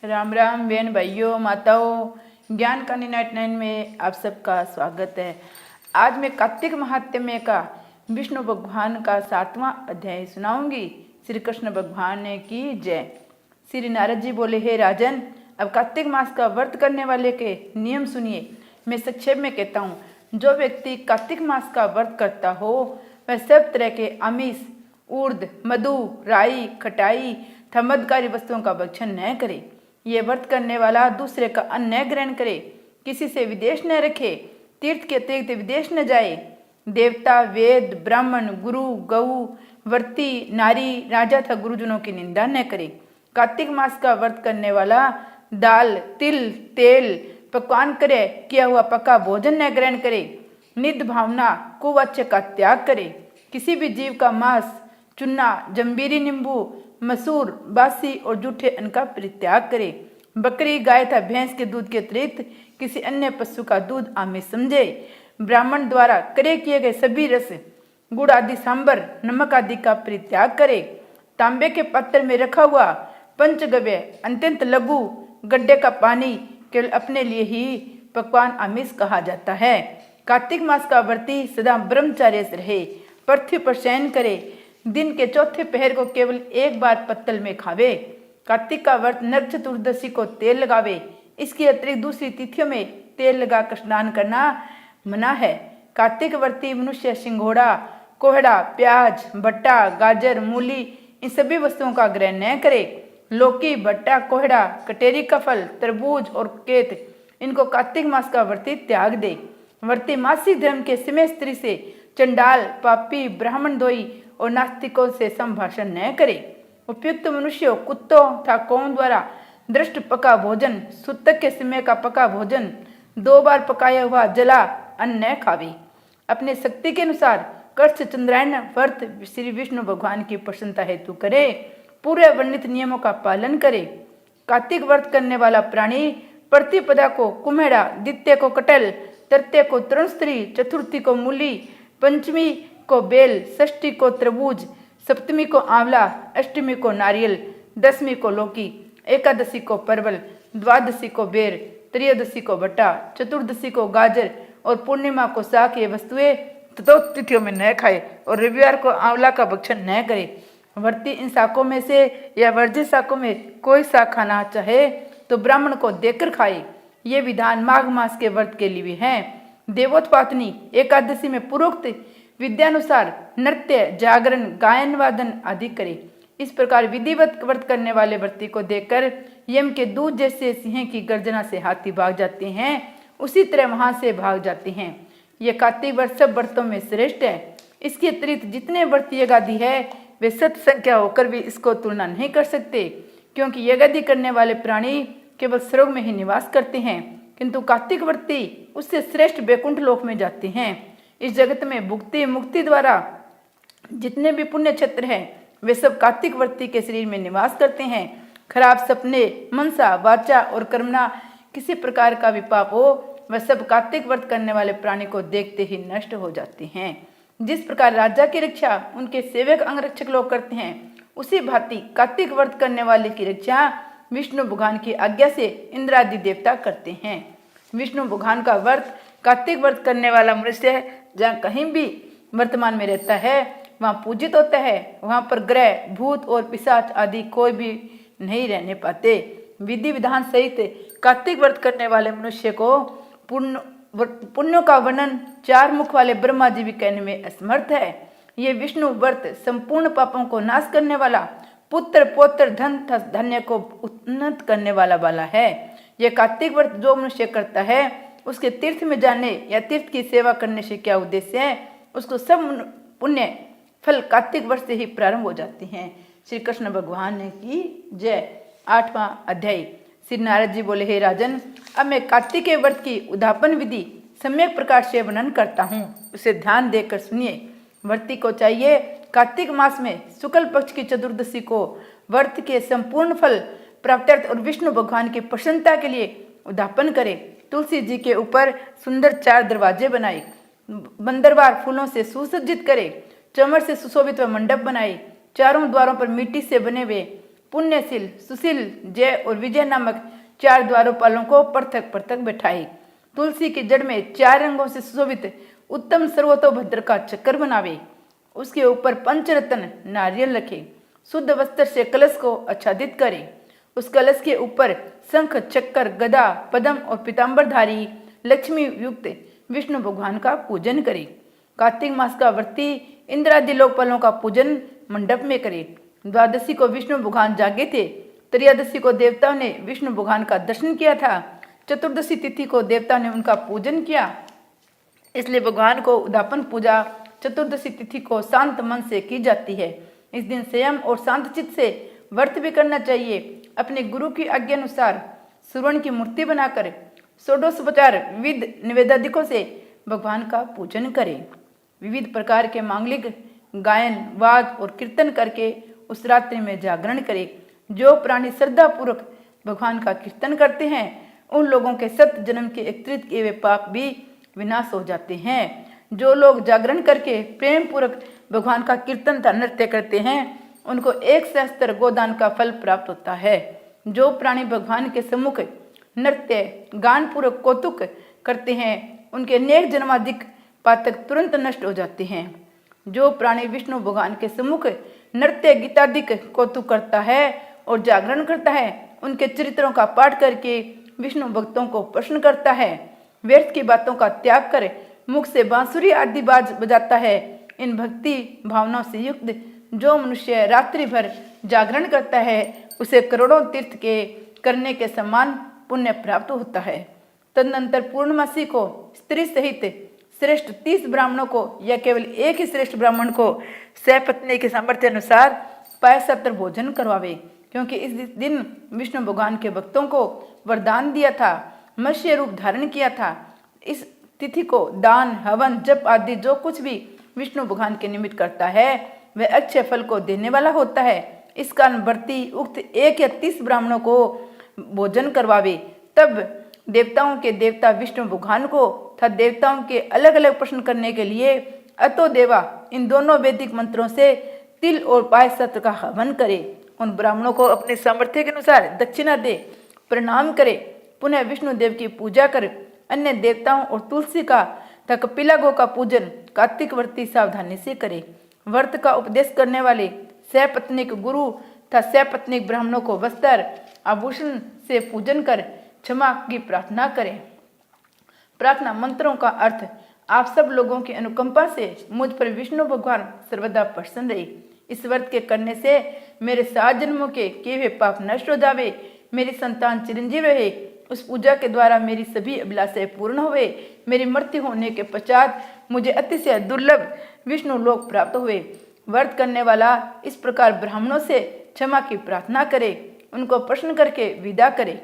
राम राम बहन भाइयों माताओं, ज्ञान का 99 में आप सबका स्वागत है। आज मैं कार्तिक महात्म्य का विष्णु भगवान का 7वां अध्याय सुनाऊंगी। श्री कृष्ण भगवान की जय। श्री नारद जी बोले, हे राजन, अब कार्तिक मास का व्रत करने वाले के नियम सुनिए। मैं संक्षेप में कहता हूँ, जो व्यक्ति कार्तिक मास का व्रत करता हो वह सब तरह के आमिष, उर्द, मधु, राई, खटाई, थमदकारी वस्तुओं का भक्षण न करे। ये व्रत करने वाला दूसरे का अन्न न ग्रहण करे, किसी से विदेश न रखे, तीर्थ के अतिरिक्त विदेश न जाए, देवता, वेद, ब्राह्मण, गुरु, गऊ, वर्ती, नारी, राजा तथा गुरुजनों की निंदा न करे। कार्तिक मास का व्रत करने वाला दाल, तिल, तेल, पकवान करे, किया हुआ पका भोजन न ग्रहण करे, निध भावना, कुवाच्य का त्याग करे, किसी भी जीव का मांस, चुन्ना, जंबीरी, नींबू, मसूर, बासी और जूठे अन्न का परित्याग करे। बकरी, गाय तथा भैंस के दूध के अतिरिक्त किसी अन्य पशु का दूध आमिष समझे। ब्राह्मण द्वारा क्रय किए गए सभी रस, गुड़ आदि, सांबर, नमक आदि का परित्याग करे। तांबे के पात्र में रखा हुआ पंचगव्य, अत्यंत लघु गड्ढे का पानी केवल अपने लिए ही पकवान आमिष कहा जाता है। कार्तिक मास का व्रती सदा ब्रह्मचार्य से रहे, पृथ्वी पर शयन करे, दिन के चौथे पहर को केवल एक बार पत्तल में खावे। कार्तिक का व्रत नरक चतुर्दशी को तेल लगावे। इसके अतिरिक्त दूसरी तिथियों में तेल लगाकर स्नान करना मना है। कार्तिक व्रती मनुष्य सिंघोड़ा, कोहड़ा, प्याज, भट्टा, गाजर, मूली इन सभी वस्तुओं का ग्रहण न करे। लौकी, भट्टा, कोहड़ा, कटेरी का फल, तरबूज और केत इनको कार्तिक मास का व्रती त्याग दे। व्रती मासिक धर्म के समय स्त्री से, चंडाल, पापी, ब्राह्मण दोई और नास्तिकों से संभाषण न करे। उपयुक्त मनुष्यों, कुत्तों तथा कौओं द्वारा दृष्ट पका भोजन, सूतक के समय का पका भोजन, 2 बार पकाया हुआ जला अन्न न खावे। अपने शक्ति के अनुसार कर्ष चंद्रायण व्रत श्री विष्णु भगवान की प्रसन्नता हेतु करे। पूरे वर्णित नियमों का पालन करे। कार्तिक व्रत करने वाला प्राणी प्रतिपदा को कुम्हेड़ा, द्वितीय को कटल, तृतीय को तृण स्त्री, चतुर्थी को मूली, पंचमी को बेल, षष्ठी को तरबूज, सप्तमी को आंवला, अष्टमी को नारियल, दसवीं को लौकी, एकादशी को परवल, द्वादशी को बेर, त्रयोदशी को भट्टा, चतुर्दशी को गाजर और पूर्णिमा को साग ये वस्तुएं चतुर्थ तिथियों में न खाए और रविवार को आंवला का भक्षण न करे। व्रती इन शाकों में से या वर्जित शाकों में कोई शाक खाना चाहे तो ब्राह्मण को देकर खाए। ये विधान माघ मास के व्रत के लिए भी है। देवोत्पातनी एकादशी में पूर्वोक्त विद्यानुसार नृत्य, जागरण, गायन, वादन आदि करे। इस प्रकार विधिवत व्रत करने वाले व्रती को देखकर यम के दूध जैसे सिंह की गर्जना से हाथी भाग जाते हैं, उसी तरह वहां से भाग जाते हैं। ये कार्तिक व्रत सब व्रतों में श्रेष्ठ है। इसके अतिरिक्त जितने व्रत यज्ञादि है वे सत संख्या होकर भी इसको तुलना नहीं कर सकते, क्योंकि यज्ञादि करने वाले प्राणी केवल स्वर्ग में ही निवास करते हैं, किंतु कार्तिक व्रती उससे श्रेष्ठ वैकुंठ लोक में जाते हैं। इस जगत में भुक्ति मुक्ति द्वारा जितने भी पुण्य क्षेत्र हैं वे सब कार्तिक व्रती के शरीर में निवास करते हैं। खराब सपने, मनसा, वाचा और कर्मना किसी प्रकार का विपाप हो वह सब कार्तिक व्रत करने वाले प्राणी को देखते ही नष्ट हो जाते हैं। जिस प्रकार राजा की रक्षा उनके सेवक अंगरक्षक लोग करते हैं, उसी भांति कार्तिक व्रत करने वाले की रक्षा विष्णु भगवान की आज्ञा से इंद्र आदि देवता करते हैं। विष्णु भगवान का व्रत कार्तिक व्रत करने वाला मनुष्य जहाँ कहीं भी वर्तमान में रहता है वहाँ पूजित होता है। वहाँ पर ग्रह, भूत और पिशाच आदि कोई भी नहीं रहने पाते। विधि विधान सहित कार्तिक व्रत करने वाले मनुष्य को पुण्यों का वर्णन 4 मुख वाले ब्रह्मा जी भी कहने में असमर्थ है। ये विष्णु व्रत संपूर्ण पापों को नाश करने वाला, पुत्र, पौत्र, धन तथा धन्य को उन्नत करने वाला है। यह कार्तिक व्रत जो मनुष्य करता है उसके तीर्थ में जाने या तीर्थ की सेवा करने से क्या उद्देश्य है, उसको सब पुण्य फल कार्तिक वर्ष से ही प्रारंभ हो जाते हैं। श्री कृष्ण भगवान की जय। 8वां अध्याय। श्री नारद जी बोले, हे राजन, अब मैं कार्तिक व्रत की उद्यापन विधि सम्यक प्रकार से वर्णन करता हूँ, उसे ध्यान देकर सुनिए। व्रती को चाहिए कार्तिक मास में शुक्ल पक्ष की चतुर्दशी को व्रत के संपूर्ण फल प्राप्त्यर्थ और विष्णु भगवान की प्रसन्नता के लिए उद्यापन करे। तुलसी जी के ऊपर सुंदर 4 दरवाजे बनाए, बंदरवार फूलों से सुसज्जित करे, चमर से सुशोभित मंडप बनाए, चारों द्वारों पर मिट्टी से बने हुए पुण्यशील, सुशील, जय और विजय नामक 4 द्वारपालों को पृथक पृथक बैठाए। तुलसी की जड़ में 4 रंगों से सुशोभित उत्तम सर्वतोभद्र का चक्कर बनावे। उसके ऊपर पंचरत्न नारियल रखे। शुद्ध वस्त्र से कलश को आच्छादित करे। उस कलश के ऊपर शंख, चक्कर, गदा, पद्म और पीताम्बरधारी लक्ष्मी युक्त विष्णु भगवान का पूजन करे। कार्तिक मास का व्रती इंद्रादि लोकपालों का पूजन मंडप में करे। द्वादशी को विष्णु भगवान जागे थे। त्रयोदशी को देवताओं ने विष्णु भगवान का दर्शन किया था। चतुर्दशी तिथि को देवताओं ने उनका पूजन किया, इसलिए भगवान को उद्यापन पूजा चतुर्दशी तिथि को शांत मन से की जाती है। इस दिन संयम और शांत चित्त से व्रत भी करना चाहिए। अपने गुरु की आज्ञा अनुसार सुवर्ण की मूर्ति बनाकर षोडशोपचार विध निवेदादिकों से भगवान का पूजन करें। विविध प्रकार के मांगलिक गायन, वाद और कीर्तन करके उस रात्रि में जागरण करें। जो प्राणी श्रद्धा पूर्वक भगवान का कीर्तन करते हैं उन लोगों के 7 जन्म के एकत्रित किए हुए पाप भी विनाश हो जाते हैं। जो लोग जागरण करके प्रेम पूर्वक भगवान का कीर्तन तथा नृत्य करते हैं उनको 1 सहस्त्र गोदान का फल प्राप्त होता है। जो प्राणी भगवान के सम्मुख नृत्य गान पूर्वक कौतुक करते हैं उनके अनेक जन्माधिक पातक तुरंत नष्ट हो जाते हैं। जो प्राणी विष्णु भगवान के सम्मुख नृत्य गीतादिक कौतुक करता है और जागरण करता है उनके चरित्रों का पाठ करके विष्णु भक्तों को प्रसन्न करता है। व्यर्थ की बातों का त्याग कर मुख से बांसुरी आदि बाज बजाता है। इन भक्ति भावनाओं से युक्त जो मनुष्य रात्रि भर जागरण करता है उसे करोड़ों तीर्थ के करने के समान पुण्य प्राप्त होता है। तदनंतर पूर्णमासी को स्त्री सहित श्रेष्ठ 30 ब्राह्मणों को या केवल एक ही श्रेष्ठ ब्राह्मण को सहपत्नी के सामर्थ्य अनुसार पायसत्र भोजन करवावे, क्योंकि इस दिन विष्णु भगवान के भक्तों को वरदान दिया था, मत्स्य रूप धारण किया था। इस तिथि को दान, हवन, जप आदि जो कुछ भी विष्णु भगवान के निमित्त करता है वह अक्षय फल को देने वाला होता है। इस कारण व्रती उक्त 1 या 30 ब्राह्मणों को भोजन करवावे। तब देवताओं के देवता विष्णु भगवान को तथा देवताओं के अलग अलग प्रश्न करने के लिए अतो देवा इन दोनों वैदिक मंत्रों से तिल और पायसत्र का हवन करे। उन ब्राह्मणों को अपने सामर्थ्य के अनुसार दक्षिणा दे, प्रणाम करे। पुनः विष्णु देव की पूजा कर अन्य देवताओं और तुलसी का तथा कपिला गो का पूजन कार्तिक व्रती सावधानी से करे। व्रत का उपदेश करने वाले सहपत्नीक गुरु तथा सहपत्नीक ब्राह्मणों को वस्त्र आभूषण से पूजन कर क्षमा की प्रार्थना करें। प्रार्थना मंत्रों का अर्थ, आप सब लोगों की अनुकंपा से मुझ पर विष्णु भगवान सर्वदा प्रसन्न रहे। इस व्रत के करने से मेरे 7 जन्मों के किए हुए पाप नष्ट हो जावे, मेरी संतान चिरंजीव रहे। उस पूजा के द्वारा मेरी सभी अभिलाषाएं पूर्ण हुए। मेरी मृत्यु होने के पश्चात मुझे अतिशय दुर्लभ विष्णु लोक प्राप्त हुए। व्रत करने वाला इस प्रकार ब्राह्मणों से क्षमा की प्रार्थना करे, उनको प्रश्न करके विदा करे।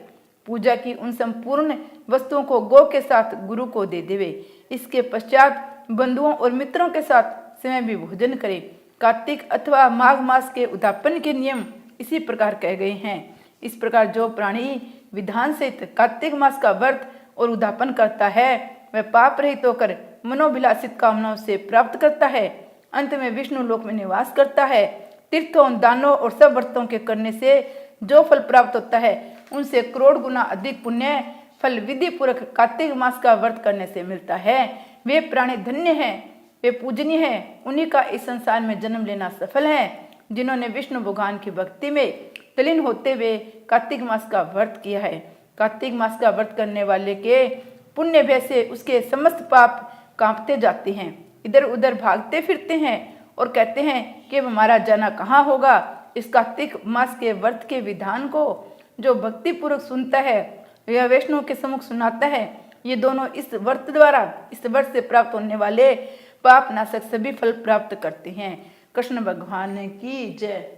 पूजा की उन संपूर्ण वस्तुओं को गौ के साथ गुरु को दे देवे। इसके पश्चात बंधुओं और मित्रों के साथ स्वयं भी भोजन करे। कार्तिक अथवा माघ मास के उद्यापन के नियम इसी प्रकार कहे गए हैं। इस प्रकार जो प्राणी विधान सहित कार्तिक मास का व्रत और उद्यापन करता है वह पाप रहित होकर मनोभिलाषित कामनाओं से प्राप्त करता है। अंत में विष्णु लोक में निवास करता है। तीर्थों, दानों और सब व्रतों के करने से जो फल प्राप्त होता है उनसे करोड़ गुना अधिक पुण्य फल विधि पूर्वक कार्तिक मास का व्रत करने से मिलता है। वे प्राणी धन्य हैं, वे पूजनीय हैं। उन्हीं का इस संसार में जन्म लेना सफल है जिन्होंने विष्णु भगवान की भक्ति में तल्लीन होते हुए कार्तिक मास का व्रत किया है। कार्तिक मास का व्रत करने वाले के पुण्य भय से उसके समस्त पाप कांपते जाते हैं, इधर उधर भागते फिरते हैं और कहते हैं कि हमारा जाना कहाँ होगा। इस कार्तिक मास के व्रत के विधान को जो भक्ति पूर्वक सुनता है या वैष्णव के सम्मुख सुनाता है, ये दोनों इस व्रत द्वारा इस व्रत से प्राप्त होने वाले पाप नाशक सभी फल प्राप्त करते हैं। कृष्ण भगवान की जय।